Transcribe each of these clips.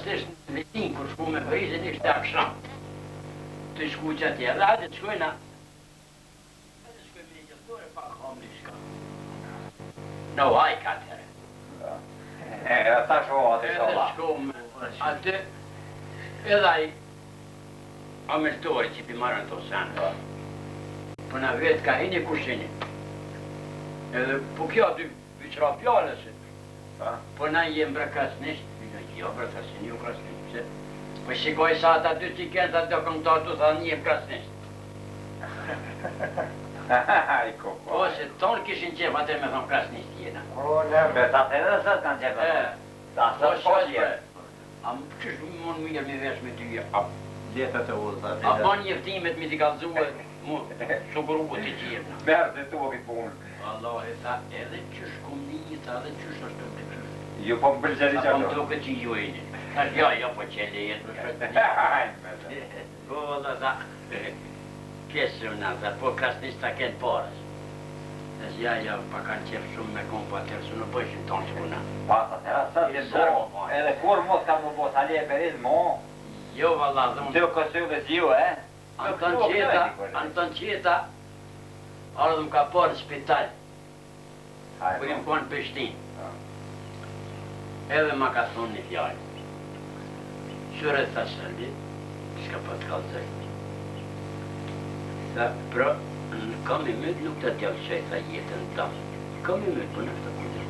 s'tesh në Vitin, kur shku me Parizin, ishte aksham. Të shku që atje, edhe hajde të shkojna. Hajde të shkojmë një gjëftore, pa kam një shka. Në hajka atëre. Ta shoha atë shoha. Edhe shkom atë, edhe ai amërtori që pi marrën të sanë. Po na vetë ka hini kushini. Edhe po kjo aty vyqra pjallëse. Po na jem brakasnisht, jo brakasnisht, jo krasnisht. Po shikoj sa ata dy që kënë, ato këngëtar të tha një krasnisht. Po se tonë kishin qef atë me thonë krasnisht jena. O, ne, bet atë edhe sot kanë qef atë. Ta sot po qef. A më qështë më në mirë me vesh me ty, Letët e udhë, a ban njeftimet mi t'i kalzue, mu suguru t'i qirna. Merë të tu këtë punë. Allah e tha, edhe qështë kom një, tha edhe qështë është të qështë. Ju po më bëllgjeri që Po më duke që ju e një. Thash, ja, po që le jetë më shëtë një. Po, dhe tha, pjesë në tha, po krasnisht ta kënë parës. Thash, ja, pa kanë qefë shumë me kom, po atërë su në bëshin tonë që puna. Pata, të bo, edhe kur mos ka më bo, tali e periz mo. Jo, valla, dhe Të kësë dhe zju, Anton Qeta, ardhëm ka parë në spital, kur jem konë Peshtin. Edhe ma ka thonë një fjallë. Shure tha sëndi, s'ka pa të kalëzaj. Tha, pra, kam i mëtë nuk të tjallë që tha jetën tamë. Kam i mëtë, po në të kujtë.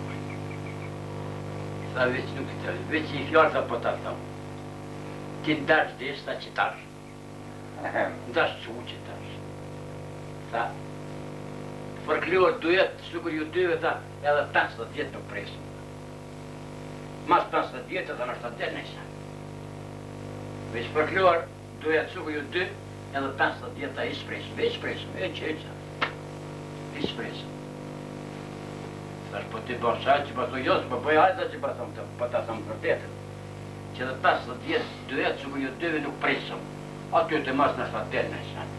Tha, veç nuk të tjallë, veç i fjallë tha po ta thamë. Ti ndash des, ta që tash. Ndash që u që tash. Tha, përkluar dujet, sukur ju dyve, tha, edhe 50 vjetë nuk presëm. Mas 50 vjetë, edhe nështë të del nëjsa. Veç përkluar dujet, sukur ju dy, edhe 50 vjetë, ta ispresëm, veç presëm, ispresëm. Thash, po ti bërshaj që pasu josë, po bëj hajta që pasam të, po ta thamë vërtetën. Që dhe 50 vjetë, duhet që ju dyve nuk presëm, aty të mas nështë atë del nëjsa.